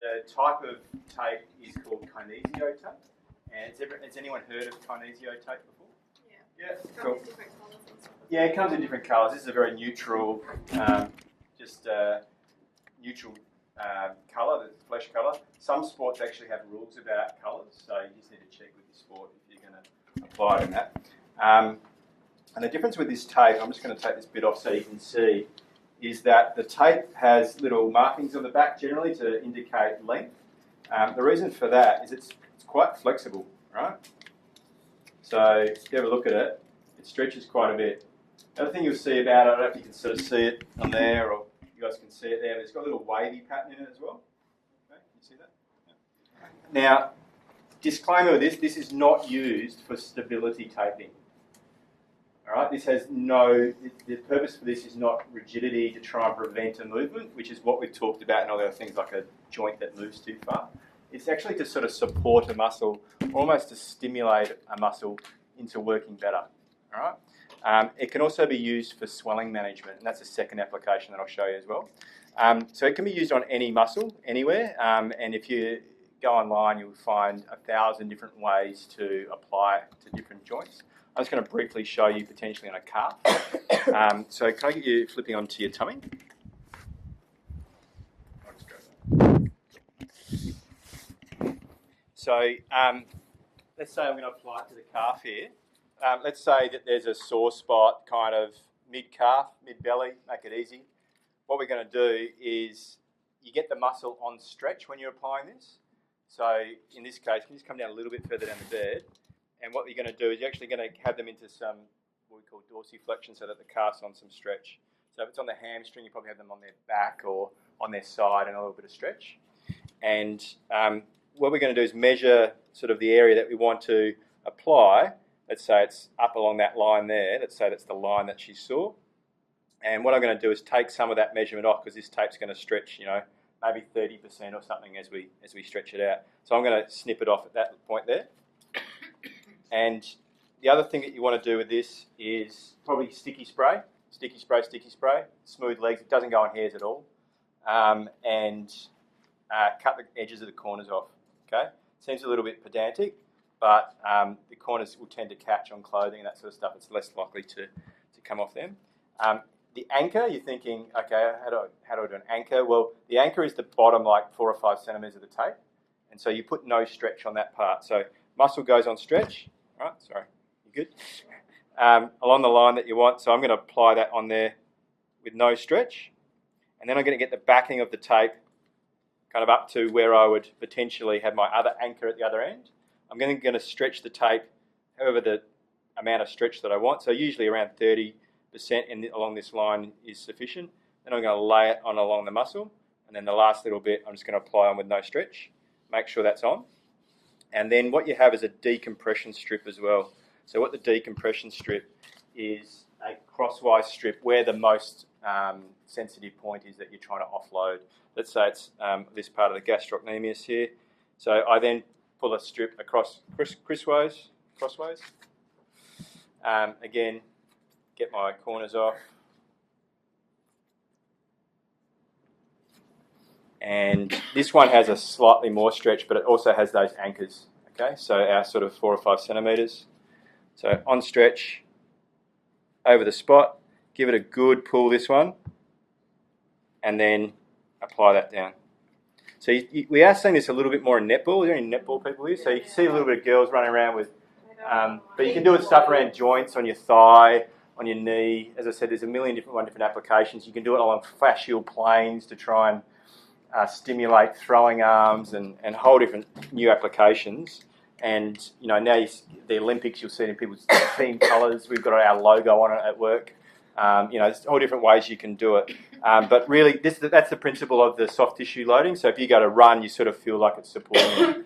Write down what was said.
The type of tape is called kinesio tape. And has anyone heard of kinesio tape before? Yeah. Yeah, cool. Yeah, it comes in different colours. This is a very neutral, neutral colour, the flesh colour. Some sports actually have rules about colours, so you just need to check with your sport if you're going to apply it in that. And the difference with this tape, I'm just going to take this bit off so you can see, is that the tape has little markings on the back generally to indicate length. The reason for that is it's quite flexible, right? So if you have a look at it, it stretches quite a bit. The other thing you'll see about it, I don't know if you can sort of see it on there or you guys can see it there, but it's got a little wavy pattern in it as well. Okay, can you see that? Yeah. Now, disclaimer with this is not used for stability taping. All right, this has the purpose for this is not rigidity to try and prevent a movement, which is what we've talked about in all the other things like a joint that moves too far. It's actually to sort of support a muscle, almost to stimulate a muscle into working better. All right. It can also be used for swelling management, and that's a second application that I'll show you as well. So it can be used on any muscle, anywhere, and if you go online, you'll find 1,000 different ways to apply it to different joints. I'm just going to briefly show you potentially on a calf. So can I get you flipping onto your tummy? So let's say I'm going to apply it to the calf here. Let's say that there's a sore spot kind of mid-calf, mid-belly, make it easy. What we're going to do is you get the muscle on stretch when you're applying this. So in this case, you just come down a little bit further down the bed. And what you're going to do is you're actually going to have them into some, what we call dorsiflexion, so that the calf's on some stretch. So if it's on the hamstring, you probably have them on their back or on their side and a little bit of stretch. And what we're going to do is measure sort of the area that we want to apply. Let's say it's up along that line there. Let's say that's the line that she saw. And what I'm going to do is take some of that measurement off because this tape's going to stretch, maybe 30% or something as we stretch it out. So I'm going to snip it off at that point there. And the other thing that you want to do with this is probably sticky spray, smooth legs. It doesn't go on hairs at all. And cut the edges of the corners off. Okay, seems a little bit pedantic, but the corners will tend to catch on clothing and that sort of stuff. It's less likely to come off them. The anchor, you're thinking, okay, how do I do an anchor? Well, the anchor is the bottom, like 4 or 5 centimetres of the tape, and so you put no stretch on that part. So muscle goes on stretch. All right, sorry, you good? Along the line that you want. So I'm going to apply that on there with no stretch, and then I'm going to get the backing of the tape kind of up to where I would potentially have my other anchor at the other end. I'm going to stretch the tape however the amount of stretch that I want. So usually around 30% along this line is sufficient. Then I'm going to lay it on along the muscle, and then the last little bit I'm just going to apply on with no stretch. Make sure that's on. And then what you have is a decompression strip as well. So what the decompression strip is a crosswise strip where the most sensitive point is that you're trying to offload. Let's say it's this part of the gastrocnemius here. So I then pull a strip across crossways. Again, get my corners off. And this one has a slightly more stretch, but it also has those anchors. Okay, so our sort of 4 or 5 centimetres. So on stretch, over the spot, give it a good pull, this one, and then apply that down. So we are seeing this a little bit more in netball. Is there any netball people here? So you can see a little bit of girls running around with, but you can do it stuff around joints, on your thigh, on your knee. As I said, there's a million different applications. You can do it along fascial planes to try and stimulate throwing arms and whole different new applications. And now the Olympics, you'll see it in people's team colours. We've got our logo on it at work. There's all different ways you can do it. But really, that's the principle of the soft tissue loading. So if you go to run, you sort of feel like it's supporting you.